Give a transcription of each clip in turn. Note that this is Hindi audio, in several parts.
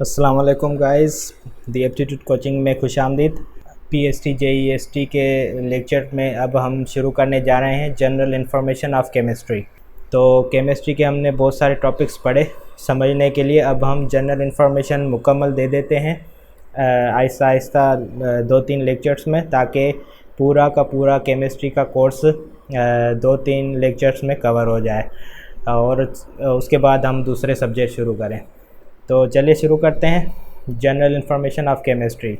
अस्सलाम वालेकुम गाइस। दी एप्टीट्यूड कोचिंग में खुश आमदीद। पीएसटी जेईएसटी के लेक्चर में अब हम शुरू करने जा रहे हैं जनरल इन्फॉर्मेशन ऑफ केमिस्ट्री। तो केमिस्ट्री के हमने बहुत सारे टॉपिक्स पढ़े, समझने के लिए अब हम जनरल इन्फॉर्मेशन मुकम्मल दे देते हैं आहिस्ता आहिस्ता 2-3 लेक्चर्स में, ताकि पूरा का पूरा केमिस्ट्री का कोर्स 2-3 लेक्चर्स में कवर हो जाए और उसके बाद हम दूसरे सब्जेक्ट शुरू करें। तो चलिए शुरू करते हैं जनरल इन्फॉर्मेशन ऑफ केमिस्ट्री।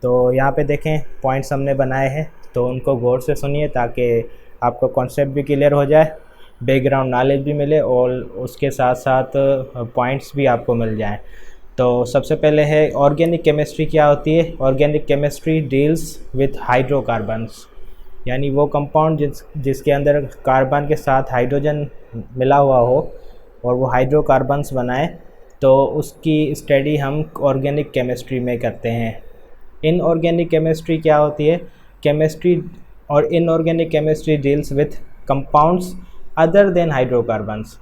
तो यहाँ पे देखें पॉइंट्स हमने बनाए हैं, तो उनको गौर से सुनिए ताकि आपको कॉन्सेप्ट भी क्लियर हो जाए, बैकग्राउंड नॉलेज भी मिले और उसके साथ साथ पॉइंट्स भी आपको मिल जाएं। तो सबसे पहले है ऑर्गेनिक केमिस्ट्री क्या होती है। Organic chemistry deals with hydrocarbons, यानी वो कंपाउंड जिसके अंदर कार्बन के साथ हाइड्रोजन मिला हुआ हो और वो हाइड्रोकार्बन्स बनाए, तो उसकी स्टडी हम ऑर्गेनिक केमिस्ट्री में करते हैं। इनऑर्गेनिक केमिस्ट्री क्या होती है। केमिस्ट्री और inorganic chemistry deals with compounds other than hydrocarbons,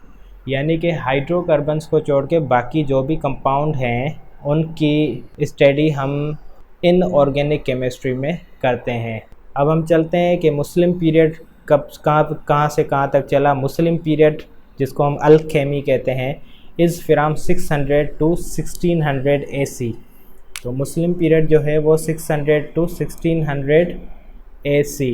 यानी कि हाइड्रोकार्बन्स को छोड़ के बाकी जो भी कंपाउंड हैं उनकी स्टडी हम इनऑर्गेनिक केमिस्ट्री में करते हैं। अब हम चलते हैं कि मुस्लिम पीरियड कहाँ से कहाँ तक चला। मुस्लिम पीरियड, जिसको हम अल-केमी कहते हैं, इज़ फ्राम 600 to 1600 AC। तो मुस्लिम पीरियड जो है वो 600 to 1600 AC,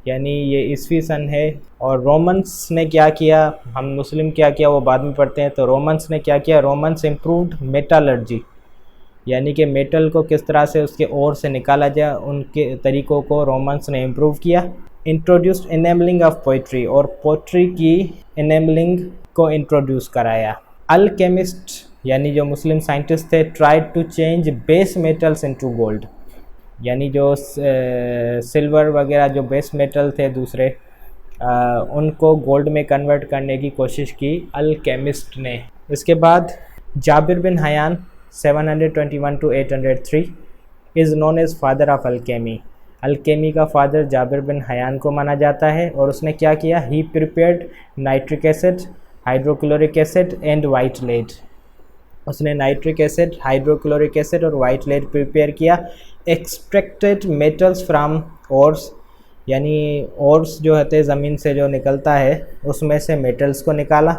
यानी ये ईस्वी सन है। और रोमन्स ने क्या किया, हम मुस्लिम क्या किया वो बाद में पढ़ते हैं। तो रोमन्स ने क्या किया, रोमन्स इम्प्रूव्ड मेटालर्जी, यानी कि मेटल को किस तरह से उसके ओर से निकाला जाए, उनके तरीक़ों को रोमन्स ने इम्प्रूव किया। इंट्रोड्यूस्ड इनेबलिंग ऑफ पोइट्री, और पोइट्री की इनेबलिंग को इंट्रोड्यूस कराया। अल्केमिस्ट यानी जो मुस्लिम साइंटिस्ट थे, tried to change base metals into gold, यानी जो सिल्वर वगैरह जो बेस मेटल थे दूसरे, उनको गोल्ड में कन्वर्ट करने की कोशिश की अल्केमिस्ट ने। इसके बाद Jabir bin Hayyan 721 to 803 is known as father of alchemy. Alchemy का फादर जाबिर बिन हयान को माना जाता है। और उसने क्या किया, he prepared nitric acid, hydrochloric acid and white lead. उसने नाइट्रिक एसिड, हाइड्रोक्लोरिक एसिड और वाइट लेड प्रिपेयर किया। एक्सट्रैक्टेड मेटल्स फ्राम ओर्स, यानी ओर्स जो होते हैं ज़मीन से जो निकलता है उसमें से मेटल्स को निकाला।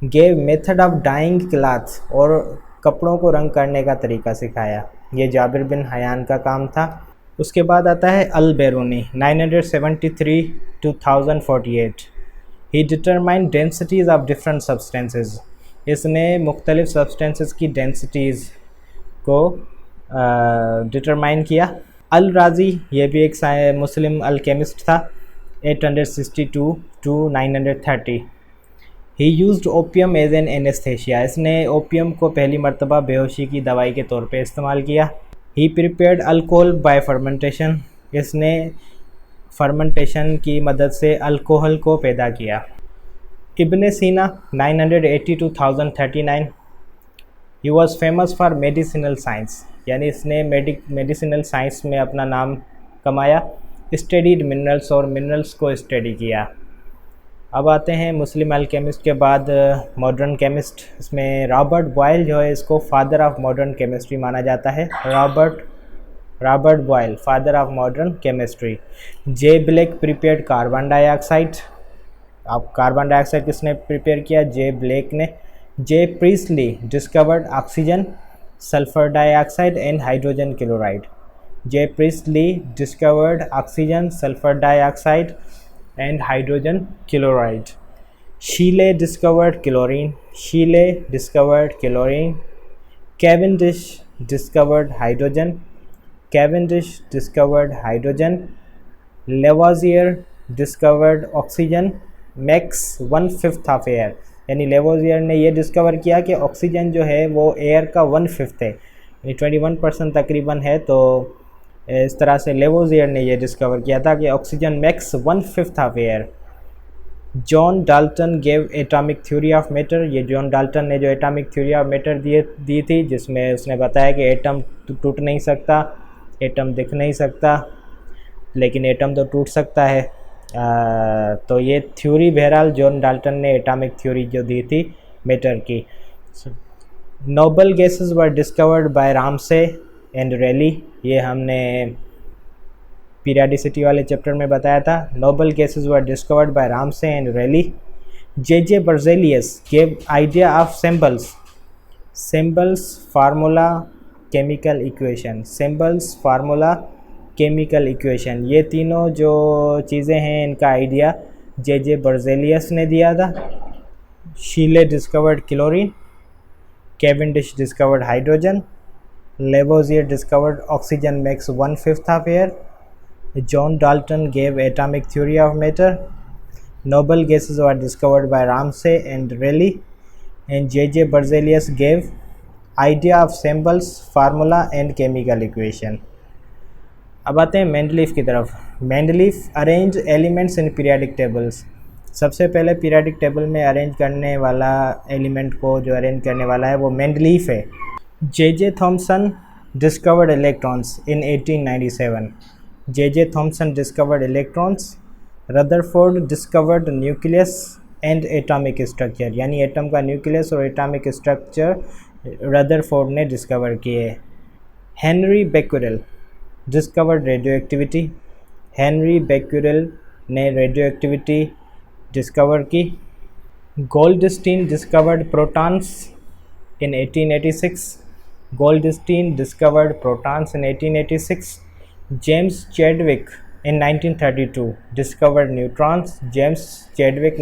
Gave method of dyeing cloth, और कपड़ों को रंग करने का तरीका सिखाया। ये जाबिर बिन हयान का काम था। उसके बाद आता है अल Beruni 973 to 1048। He determine densities of different substances, इसने मुख्तलिफ सब्सटेंसेस की डेंसिटीज़ को डिटरमाइन किया। अल राज़ी, ये भी एक मुस्लिम अल्केमिस्ट था, 862 to 930। He used opium as an anaesthesia, इसने ओपियम को पहली मरतबा बेहोशी की दवाई के तौर पे इस्तेमाल किया। He prepared alcohol bye fermentation, इसने फर्मेंटेशन की मदद से अल्कोहल को पैदा किया। इब्न सीना 980 to 1039। He was famous for medicinal science, यानी इसने मेडिसिनल साइंस में अपना नाम कमाया। स्टडीड मिनरल्स, और मिनरल्स को स्टडी किया। अब आते हैं मुस्लिम अल्केमिस्ट के बाद मॉडर्न केमिस्ट। इसमें रॉबर्ट बॉयल जो है, इसको फादर ऑफ मॉडर्न केमिस्ट्री माना जाता है। Robert Boyle, father of modern chemistry. J Black prepared carbon dioxide. अब कार्बन डाइऑक्साइड किसने प्रिपेयर किया, जे ब्लैक ने। J Priestley discovered oxygen, sulphur dioxide and hydrogen chloride. J Priestley discovered oxygen, sulphur dioxide and hydrogen chloride. Scheele discovered chlorine. Cavendish discovered hydrogen. Lavoisier discovered oxygen, max 1/5 of air, यानी लेवोजियर ने ये डिस्कवर किया कि ऑक्सीजन जो है वो एयर का 1/5 है, यानी 21% तकरीबन है। तो इस तरह से लेवोजियर ने यह डिस्कवर किया था कि oxygen max 1/5 of air. John Dalton gave atomic theory of matter. ये जॉन डाल्टन ने जो एटॉमिक थ्योरी ऑफ मैटर दी थी, जिसमें उसने बताया कि एटम टूट नहीं सकता, एटम दिख नहीं सकता, लेकिन एटम तो टूट सकता है। तो ये थ्योरी बहरहाल जॉन डाल्टन ने एटॉमिक थ्योरी जो दी थी मैटर की। Noble gases were discovered by Ramsay and Rayleigh, ये हमने पीरियडिसिटी वाले चैप्टर में बताया था। Noble gases were discovered by Ramsay and Rayleigh. J Berzelius gave idea of symbols formula chemical equation. Symbols formula chemical equation, ये तीनों जो चीज़ें हैं इनका आइडिया जे बर्जेलियस ने दिया था। Scheele discovered chlorine, Cavendish discovered hydrogen, Lavoisier discovered oxygen makes 1/5 of air, John Dalton gave atomic theory of matter, noble gases were discovered by Ramsay and Rayleigh, and J Berzelius gave idea of symbols formula and chemical equation. अब आते हैं मेंडलीफ की तरफ। Mendeleev arranged elements in periodic tables. सबसे पहले पीरियडिक टेबल में अरेंज करने वाला एलिमेंट को जो अरेंज करने वाला है वो मेंडलीफ है। J Thomson discovered electrons in 1897। J Thomson discovered electrons. Rutherford discovered nucleus and atomic structure, यानी एटम का न्यूक्लियस और एटॉमिक स्ट्रक्चर रदरफोर्ड ने डिस्कवर किए। Henri Becquerel discovered radioactivity. Henri Becquerel ने रेडियो एक्टिविटी डिस्कवर की। Goldstein discovered protons in 1886। Goldstein discovered protons in 1886। James Chadwick in 1932 discovered neutrons. James Chadwick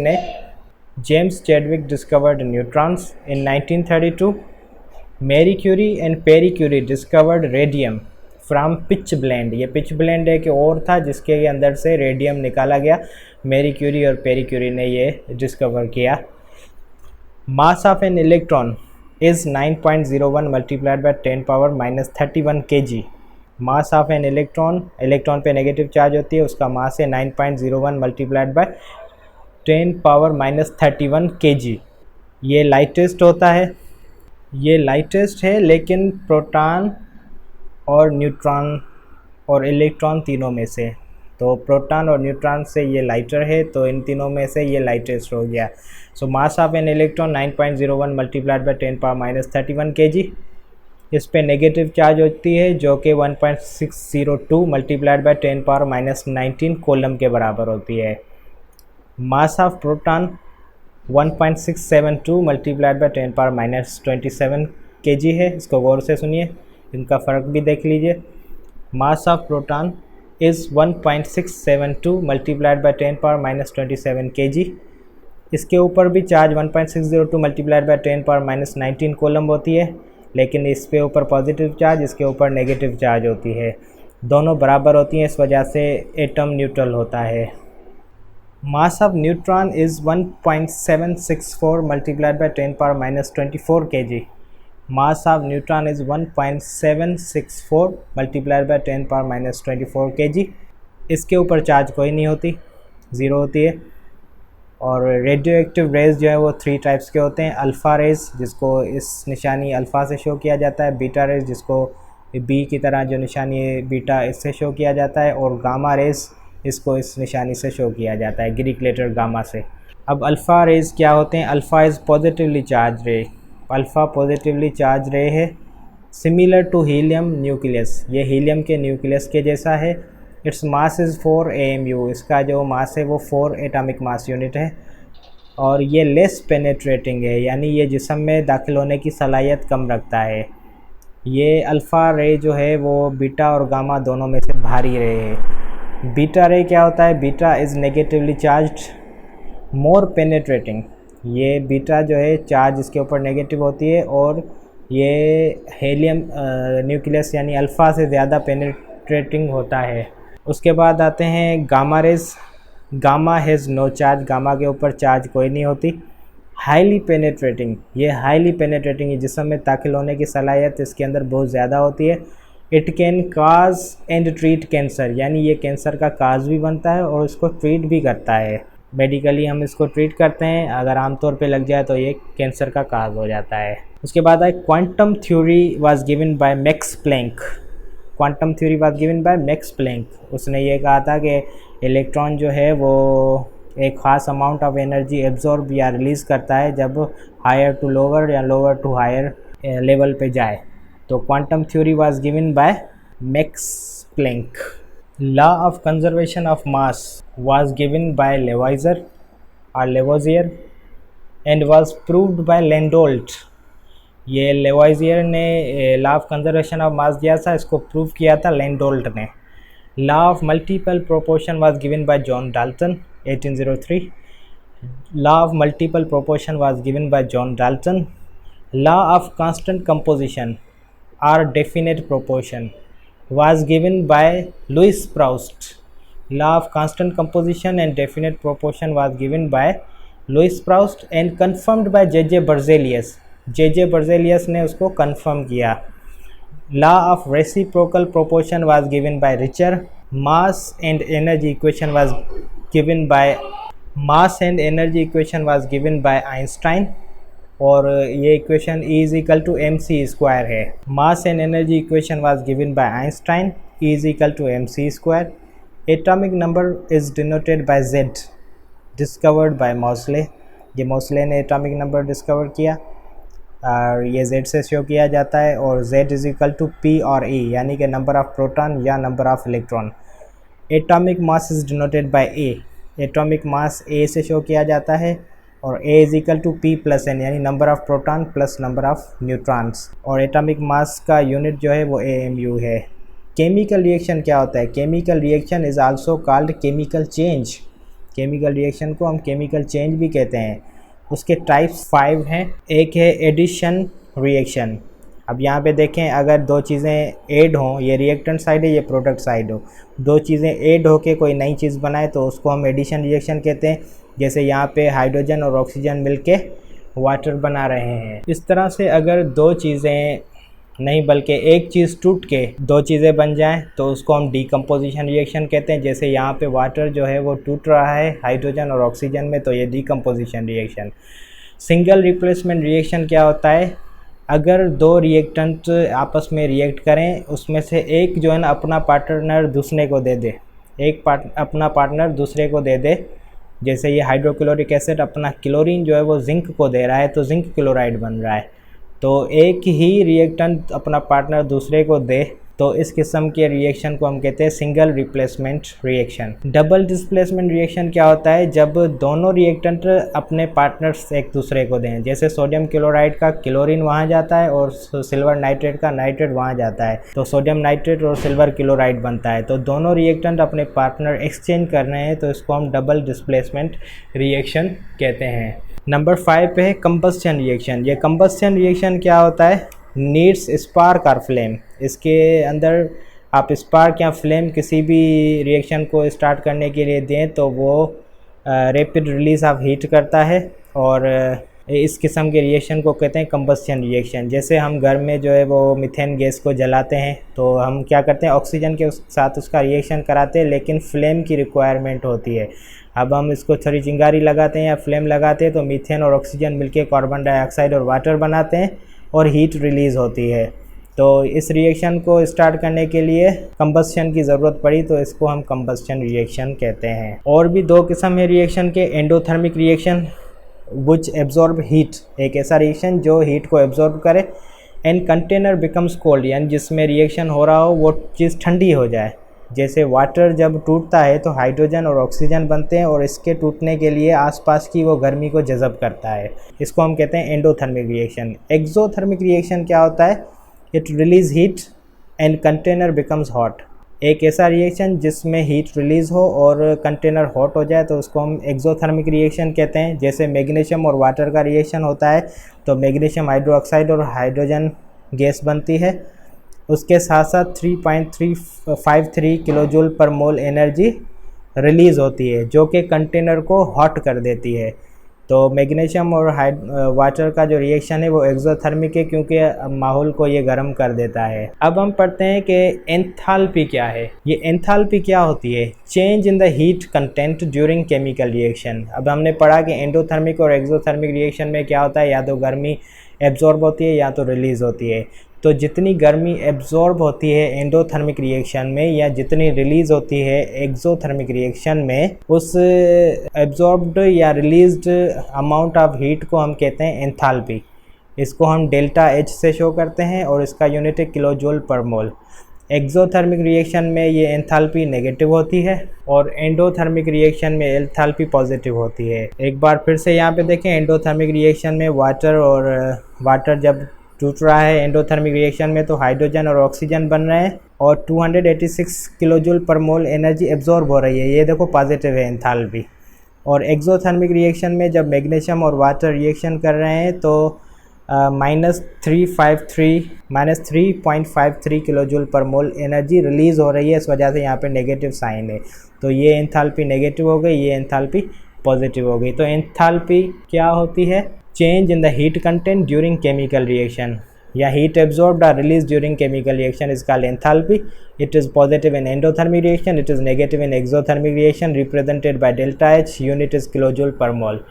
discovered neutrons in 1932। Marie Curie and Pierre Curie discovered radium from pitch blend. ये पिच ब्लेंड एक और था जिसके अंदर से रेडियम निकाला गया। मैरी क्यूरी और पेरी क्यूरी ने ये डिस्कवर किया। मास of an electron is 9.01 multiplied by 10⁻³ kg। Mass of an electron, electron पे नेगेटिव चार्ज होती है, उसका मास है 9.01 मल्टीप्लाइड बाय 10⁻³ kg। ये लाइटेस्ट होता है, ये लाइटेस्ट है, लेकिन प्रोटॉन और न्यूट्रॉन और इलेक्ट्रॉन तीनों में से, तो प्रोटॉन और न्यूट्रॉन से ये लाइटर है, तो इन तीनों में से ये लाइटेस्ट हो गया। So mass of an electron 9.01 multiplied by 10⁻³ kg। इस पे नेगेटिव चार्ज होती है जो कि 1.602 मल्टीप्लाइड बाय 10⁻19 कूलम के बराबर होती है। Mass of proton 1.672 multiplied by 10⁻27 kg है। इसको गौर से सुनिए, इनका फ़र्क भी देख लीजिए। Mass of proton is 1.672 multiplied by 10⁻27 kg। इसके ऊपर भी चार्ज 1.602 मल्टीप्लाइड बाय 10⁻19 कूलम होती है, लेकिन इस पे ऊपर पॉजिटिव चार्ज, इसके ऊपर नेगेटिव चार्ज होती है। दोनों बराबर होती हैं, इस वजह से एटम न्यूट्रल होता है। Mass of neutron is 1.764 multiplied by 10⁻24 kg। Mass of neutron is 1.764 multiplied by 10⁻24 kg। इसके ऊपर चार्ज कोई नहीं होती, ज़ीरो होती है। और रेडियो एक्टिव रेज जो है वो 3 टाइप्स के होते हैं। अल्फ़ा रेज, जिसको इस निशानी अल्फ़ा से शो किया जाता है। बीटा रेज, जिसको बी की तरह जो निशानी है बीटा, इससे शो किया जाता है। और गामा रेज, इसको इस निशानी से शो किया जाता है, ग्रीक लेटर गामा से। अब अल्फ़ा रेज क्या होते हैं? अल्फ़ा इज़ पॉजिटिवली चार्ज रे। अल्फ़ा पॉजिटिवली चार्ज रे है। सिमिलर टू हीलियम न्यूक्लियस, ये हीलियम के न्यूक्लियस के जैसा है। इट्स मास इज़ 4 AMU, इसका जो मास है वो 4 एटॉमिक मास यूनिट है। और ये लेस पेनेट्रेटिंग है, यानी ये जिस्म में दाखिल होने की सलाहियत कम रखता है। ये अल्फ़ा रे जो है वो बीटा और गामा दोनों में से भारी रे है। बीटा रे क्या होता है? Beta is negatively charged, more penetrating. ये बीटा जो है चार्ज इसके ऊपर नेगेटिव होती है, और ये हीलियम न्यूक्लियस यानी अल्फ़ा से ज़्यादा पेनेट्रेटिंग होता है। उसके बाद आते हैं gamma rays. Gamma has no charge, gamma के ऊपर चार्ज कोई नहीं होती। हाईली पेनेट्रेटिंग, ये हाईली पेनेट्रेटिंग, जिस्म में दाखिल होने की सलाहियत इसके अंदर बहुत ज़्यादा होती है। It can cause and treat cancer, यानी ये कैंसर का काज भी बनता है और इसको ट्रीट भी करता है। मेडिकली हम इसको ट्रीट करते हैं, अगर आमतौर पे लग जाए तो ये कैंसर का काज हो जाता है। उसके बाद है quantum theory was given by Max Planck. Quantum theory was given by Max Planck. उसने ये कहा था कि इलेक्ट्रॉन जो है वो एक ख़ास अमाउंट ऑफ एनर्जी एब्जॉर्ब या रिलीज़ करता है जब हायर टू लोअर या लोअर टू हायर लेवल पे जाए। तो quantum theory was given by Max Planck. Law of conservation of mass was given by Lavoisier and was proved by Landolt. ये लेवोइजर ने law of conservation of mass दिया था, इसको प्रूव किया था लैंडोल्ट ने। Law of multiple proportion was given by John Dalton 1803। Law of multiple proportion was given by John Dalton. Law of constant composition or definite proportion was given by Louis Proust. Law of constant composition and definite proportion was given by Louis Proust and confirmed by J.J. Berzelius. J.J. Berzelius ने उसको confirm किया। Law of reciprocal proportion was given by Richter. Mass and energy equation was given by Einstein। और ये equation E is equal to mc square है। Mass and energy equation was given by Einstein, E is equal to mc square. Atomic number is denoted by Z, discovered by Moseley. ये मॉसले ने एटॉमिक नंबर डिस्कवर किया और ये Z से शो किया जाता है। और Z is equal to P और E, यानी कि नंबर ऑफ प्रोटॉन या number of electron. Atomic mass is denoted by A, atomic mass A से शो किया जाता है। और A is equal to P plus N, यानी number of proton plus number of neutrons. और एटॉमिक मास का यूनिट जो है वो AMU है। केमिकल रिएक्शन क्या होता है? Chemical reaction is also called chemical change. Chemical reaction को हम केमिकल चेंज भी कहते हैं। उसके टाइप्स 5 हैं। एक है एडिशन रिएक्शन। अब यहाँ पे देखें, अगर दो चीज़ें ऐड हों, ये रिएक्टेंट साइड है, ये प्रोडक्ट साइड हो, दो चीज़ें ऐड होके कोई नई चीज़ बनाए तो उसको हम एडिशन रिएक्शन कहते हैं। जैसे यहाँ पे हाइड्रोजन और ऑक्सीजन मिलके वाटर बना रहे हैं। इस तरह से अगर दो चीज़ें नहीं बल्कि एक चीज़ टूट के दो चीज़ें बन जाएं तो उसको हम डीकम्पोजिशन रिएक्शन कहते हैं। जैसे यहाँ पे वाटर जो है वो टूट रहा है हाइड्रोजन और ऑक्सीजन में, तो ये decomposition reaction. Single replacement reaction क्या होता है? अगर दो रिएक्टेंट आपस में रिएक्ट करें, उसमें से एक जो है ना अपना पार्टनर दूसरे को दे दे, अपना पार्टनर दूसरे को दे दे। जैसे ये हाइड्रोक्लोरिक एसिड अपना क्लोरीन जो है वो जिंक को दे रहा है, तो जिंक क्लोराइड बन रहा है। तो एक ही रिएक्टेंट अपना पार्टनर दूसरे को दे, तो इस किस्म के रिएक्शन को हम कहते हैं single replacement reaction. Double displacement reaction क्या होता है? जब दोनों रिएक्टेंट अपने पार्टनर्स एक दूसरे को दें। जैसे सोडियम क्लोराइड का क्लोरीन वहाँ जाता है और सिल्वर नाइट्रेट का नाइट्रेट वहाँ जाता है, तो सोडियम नाइट्रेट और सिल्वर क्लोराइड बनता है। तो दोनों रिएक्टेंट अपने पार्टनर एक्सचेंज कर रहे हैं, तो इसको हम डबल डिस्प्लेसमेंट रिएक्शन कहते हैं। नंबर 5 पे है कंबस्शन रिएक्शन। ये कंबस्शन रिएक्शन क्या होता है? नीड्स स्पार्क और फ्लेम। इसके अंदर आप स्पार्क या फ्लेम किसी भी रिएक्शन को स्टार्ट करने के लिए दें तो वो रैपिड रिलीज ऑफ हीट करता है, और इस किस्म के रिएक्शन को कहते हैं कंबस्शन रिएक्शन। जैसे हम घर में जो है वो मीथेन गैस को जलाते हैं, तो हम क्या करते हैं, ऑक्सीजन के साथ उसका रिएक्शन कराते हैं, लेकिन फ्लेम की रिक्वायरमेंट होती है। अब हम इसको थोड़ी चिंगारी लगाते हैं या फ्लेम लगाते हैं, तो मीथेन और ऑक्सीजन मिलकर कार्बन डाइऑक्साइड और वाटर बनाते हैं और हीट रिलीज़ होती है। तो इस रिएक्शन को स्टार्ट करने के लिए कंबस्शन की ज़रूरत पड़ी, तो इसको हम कंबस्शन रिएक्शन कहते हैं। और भी दो किस्म है रिएक्शन के। Endothermic reaction which absorb heat, एक ऐसा रिएक्शन जो हीट को एब्जॉर्ब करे। एंड कंटेनर बिकम्स कोल्ड, यानी जिसमें रिएक्शन हो रहा हो वो चीज़ ठंडी हो जाए। जैसे वाटर जब टूटता है तो हाइड्रोजन और ऑक्सीजन बनते हैं, और इसके टूटने के लिए आसपास की वो गर्मी को जज़ब करता है। इसको हम कहते हैं एंडोथर्मिक रिएक्शन। एक्सोथर्मिक रिएक्शन क्या होता है? It release heat and container becomes hot. एक ऐसा रिएक्शन जिसमें हीट रिलीज़ हो और कंटेनर हॉट हो जाए, तो उसको हम एक्सोथर्मिक रिएक्शन कहते हैं। जैसे मैग्नीशियम और वाटर का रिएक्शन होता है, तो मैग्नीशियम हाइड्रोक्साइड और हाइड्रोजन गैस बनती है। उसके साथ साथ 3.353 किलोजूल पर मोल एनर्जी रिलीज़ होती है, जो कि कंटेनर को हॉट कर देती है। तो मैग्नीशियम और वाटर का जो रिएक्शन है वो एक्सोथर्मिक है, क्योंकि माहौल को ये गर्म कर देता है। अब हम पढ़ते हैं कि एंथैल्पी क्या है। ये एंथैल्पी क्या होती है? Change in the heat content during chemical reaction. अब हमने पढ़ा कि एंडोथर्मिक और एक्सोथर्मिक रिएक्शन में क्या होता है, या तो गर्मी एब्जॉर्ब होती है या तो रिलीज़ होती है। तो जितनी गर्मी एब्जॉर्ब होती है एंडोथर्मिक रिएक्शन में, या जितनी रिलीज़ होती है एक्सोथर्मिक रिएक्शन में, उस एब्जॉर्ब्ड या रिलीज्ड अमाउंट ऑफ हीट को हम कहते हैं एंथैल्पी। इसको हम डेल्टा एच से शो करते हैं और इसका यूनिट है किलो जूल पर मोल। एक्सोथर्मिक रिएक्शन में ये एंथैल्पी नेगेटिव होती है और एंडोथर्मिक रिएक्शन में एंथैल्पी पॉजिटिव होती है। एक बार फिर से यहाँ पे देखें, एंडोथर्मिक रिएक्शन में वाटर जब टूट रहा है एंडोथर्मिक रिएक्शन में तो हाइड्रोजन और ऑक्सीजन बन रहे हैं और 286 किलो जूल पर मोल एनर्जी एब्जॉर्ब हो रही है। ये देखो पॉजिटिव है एंथैल्पी। और एक्सोथर्मिक रिएक्शन में जब मैग्नीशियम और वाटर रिएक्शन कर रहे हैं तो -3.53 किलो जूल पर मोल एनर्जी रिलीज़ हो रही है। इस वजह से यहाँ पे नेगेटिव साइन है। तो ये एंथैल्पी नेगेटिव हो गई, ये एंथैल्पी पॉजिटिव हो गई। तो एंथैल्पी क्या होती है? Change in the heat content during chemical reaction या हीट एब्जॉर्ब्ड और release during chemical reaction is called enthalpy. It is positive in endothermic reaction, it is negative in exothermic reaction, represented by delta H, unit is kilojoule per mole.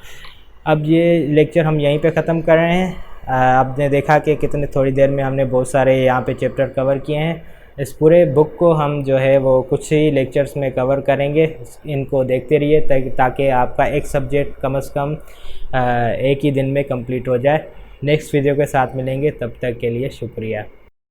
अब ये लेक्चर हम यहीं पे ख़त्म कर रहे हैं। आपने देखा कि कितने थोड़ी देर में हमने बहुत सारे यहाँ पे चैप्टर कवर किए हैं। इस पूरे बुक को हम जो है वो कुछ ही लेक्चर्स में कवर करेंगे। इनको देखते रहिए ताकि आपका एक सब्जेक्ट कम से कम एक ही दिन में कंप्लीट हो जाए। नेक्स्ट वीडियो के साथ मिलेंगे, तब तक के लिए शुक्रिया।